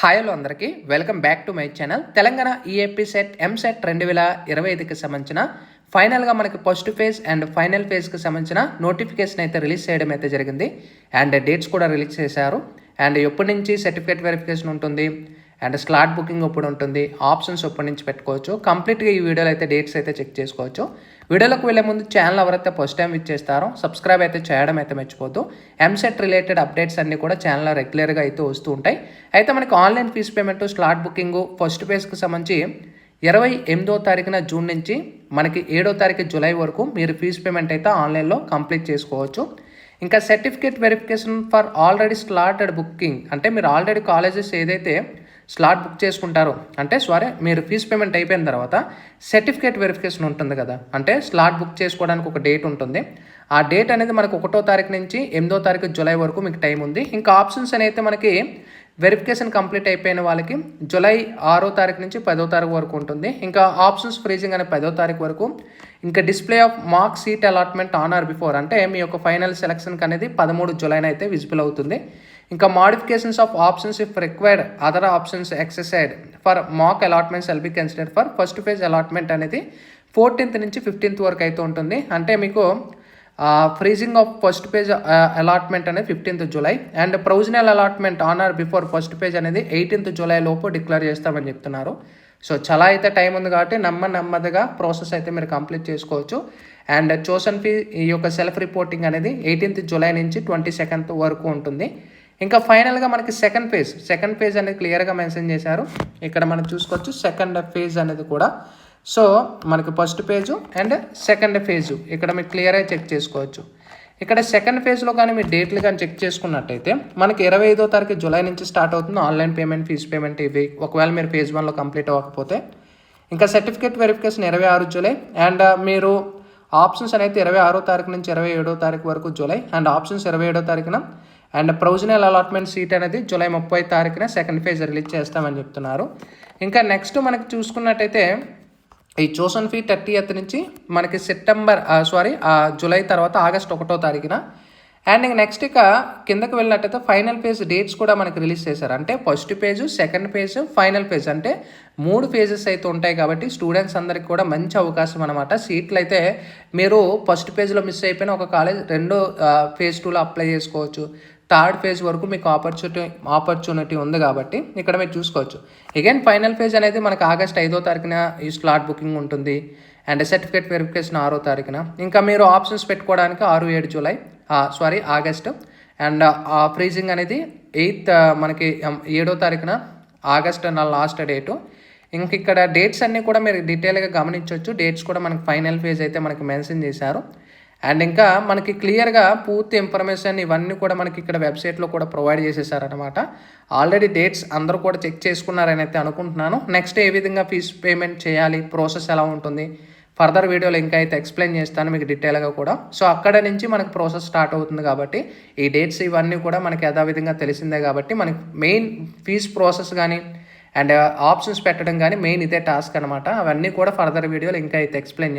Hi hello అందరికీ welcome back to my channel. Telangana EAP CET EAMCET 2025కి సంబంధించిన ఫైనల్గా మనకి ఫస్ట్ ఫేజ్ అండ్ ఫైనల్ ఫేజ్కి సంబంధించిన నోటిఫికేషన్ అయితే రిలీజ్ చేయడం అయితే జరిగింది. అండ్ డేట్స్ కూడా రిలీజ్ చేశారు. అండ్ ఎప్పటి నుంచి సర్టిఫికేట్ వెరిఫికేషన్ ఉంటుంది అండ్ స్లాట్ బుకింగ్ ఎప్పుడు ఉంటుంది, ఆప్షన్స్ ఎప్పటి నుంచి పెట్టుకోవచ్చు, కంప్లీట్గా ఈ వీడియోలో అయితే డేట్స్ అయితే చెక్ చేసుకోవచ్చు. వీడియోలోకి వెళ్ళే ముందు ఛానల్ ఎవరైతే ఫస్ట్ టైం చేస్తారో సబ్స్క్రైబ్ అయితే చేయడం అయితే మర్చిపోద్దు. ఎంసెట్ రిలేటెడ్ అప్డేట్స్ అన్నీ కూడా ఛానల్లో రెగ్యులర్గా అయితే వస్తూ ఉంటాయి. అయితే మనకి online fee payment, slot booking first ఫేజ్కి సంబంధించి 28వ తారీఖున జూన్ నుంచి మనకి 7వ తారీఖు జూలై వరకు మీరు ఫీజు పేమెంట్ అయితే ఆన్లైన్లో కంప్లీట్ చేసుకోవచ్చు. ఇంకా certificate verification for already slotted booking అంటే మీరు ఆల్రెడీ కాలేజెస్ ఏదైతే స్లాట్ బుక్ చేసుకుంటారు అంటే మీరు ఫీజు పేమెంట్ అయిపోయిన తర్వాత సర్టిఫికేట్ వెరిఫికేషన్ ఉంటుంది కదా, అంటే స్లాట్ బుక్ చేసుకోవడానికి ఒక డేట్ ఉంటుంది. ఆ డేట్ అనేది మనకు 1వ తారీఖు నుంచి 8వ తారీఖు జూలై వరకు మీకు టైం ఉంది. ఇంకా ఆప్షన్స్ అనేది మనకి వెరిఫికేషన్ కంప్లీట్ అయిపోయిన వాళ్ళకి జూలై 6వ తారీఖు నుంచి 10వ తారీఖు వరకు ఉంటుంది. ఇంకా ఆప్షన్స్ ఫ్రీజింగ్ అనే 10వ తారీఖు వరకు. ఇంకా display of mark seat allotment on or before అంటే మీ యొక్క ఫైనల్ సెలక్షన్కి అనేది 13 జూలైన అయితే విజిబుల్ అవుతుంది. ఇంకా modifications of options if required other options exercised for mock allotments will be considered for first phase allotment అనేది 14th నుంచి 15th వరకు అయితే ఉంటుంది. అంటే మీకు freezing of first phase allotment అనేది 15th July and provisional allotment on or before first phase అనేది 18th July లోపు డిక్లేర్ చేస్తామని చెప్తున్నారు. సో చాలా అయితే టైం ఉంది కాబట్టి నెమ్మదిగా ప్రాసెస్ అయితే మీరు కంప్లీట్ చేసుకోవచ్చు. అండ్ చోసన్ ఫీ ఈ యొక్క సెల్ఫ్ రిపోర్టింగ్ అనేది 18th జూలై నుంచి 22nd వరకు ఉంటుంది. ఇంకా ఫైనల్గా మనకి సెకండ్ ఫేజ్ అనేది క్లియర్గా మెన్షన్ చేశారు. ఇక్కడ మనం చూసుకోవచ్చు సెకండ్ ఫేజ్ అనేది కూడా. సో మనకి first page and second phase ఇక్కడ మీరు క్లియర్గా చెక్ చేసుకోవచ్చు. ఇక్కడ సెకండ్ ఫేజ్లో కానీ మీరు డేట్లు కానీ చెక్ చేసుకున్నట్టయితే మనకి 25వ తారీఖు జూలై నుంచి స్టార్ట్ అవుతుంది ఆన్లైన్ పేమెంట్, ఫీజు పేమెంట్ ఇవి. ఒకవేళ మీరు ఫేజ్ 1లో కంప్లీట్ అవ్వకపోతే ఇంకా సర్టిఫికేట్ వెరిఫికేషన్ 26 జూలై అండ్ మీరు ఆప్షన్స్ అనేది 26వ తారీఖు నుంచి 27వ తారీఖు వరకు జూలై అండ్ ఆప్షన్స్ 27వ తారీఖున అండ్ ప్రొవిజనల్ అలాట్మెంట్ సీట్ అనేది జూలై 30వ తారీఖున సెకండ్ ఫేజ్ రిలీజ్ చేస్తామని చెప్తున్నారు. ఇంకా నెక్స్ట్ మనకి చూసుకున్నట్టయితే ఈ చోసన్ ఫీ 30th నుంచి మనకి జూలై తర్వాత ఆగస్ట్ 1వ తారీఖున అండ్ నెక్స్ట్ ఇక కిందకి వెళ్ళినట్టయితే ఫైనల్ ఫేజ్ డేట్స్ కూడా మనకి రిలీజ్ చేశారు. అంటే first page, second phase, final phase అంటే 3 ఫేజెస్ అయితే ఉంటాయి కాబట్టి స్టూడెంట్స్ అందరికి కూడా మంచి అవకాశం అనమాట. సీట్లు అయితే మీరు ఫస్ట్ పేజ్లో మిస్ అయిపోయిన ఒక కాలేజ్ ఫేజ్ 2లో అప్లై చేసుకోవచ్చు. థర్డ్ ఫేజ్ వరకు మీకు ఆపర్చునిటీ ఉంది కాబట్టి ఇక్కడ మీరు చూసుకోవచ్చు. అగైన్ ఫైనల్ ఫేజ్ అనేది మనకు ఆగస్ట్ 5వ తారీఖున ఈ స్లాట్ బుకింగ్ ఉంటుంది అండ్ సర్టిఫికేట్ వెరిఫికేషన్ 6వ తారీఖున. ఇంకా మీరు ఆప్షన్స్ పెట్టుకోవడానికి 6-7 జూలై ఆగస్ట్ అండ్ ఫ్రీజింగ్ అనేది 8th మనకి 7వ తారీఖున ఆగస్ట్ అన్న లాస్ట్ డేటు. ఇంక ఇక్కడ డేట్స్ అన్నీ కూడా మీరు డీటెయిల్గా గమనించవచ్చు. డేట్స్ కూడా మనకి ఫైనల్ ఫేజ్ అయితే మనకి మెన్షన్ చేశారు. అండ్ ఇంకా మనకి క్లియర్గా పూర్తి ఇన్ఫర్మేషన్ ఇవన్నీ కూడా మనకి ఇక్కడ వెబ్సైట్లో కూడా ప్రొవైడ్ చేసేసారనమాట. ఆల్రెడీ డేట్స్ అందరూ కూడా చెక్ చేసుకున్నారని అయితే అనుకుంటున్నాను. నెక్స్ట్ ఏ విధంగా ఫీజు పేమెంట్ చేయాలి, ప్రాసెస్ ఎలా ఉంటుంది, ఫర్దర్ వీడియోలో ఇంకా అయితే ఎక్స్ప్లెయిన్ చేస్తాను మీకు డీటెయిల్గా కూడా. సో అక్కడ నుంచి మనకు ప్రాసెస్ స్టార్ట్ అవుతుంది కాబట్టి ఈ డేట్స్ ఇవన్నీ కూడా మనకి యథావిధంగా తెలిసిందే కాబట్టి మనకి మెయిన్ ఫీజు ప్రాసెస్ కానీ అండ్ ఆప్షన్స్ పెట్టడం కానీ మెయిన్ ఇదే టాస్క్ అనమాట. అవన్నీ కూడా ఫర్దర్ వీడియోలో ఇంకా అయితే ఎక్స్ప్లెయిన్ చేస్తాను.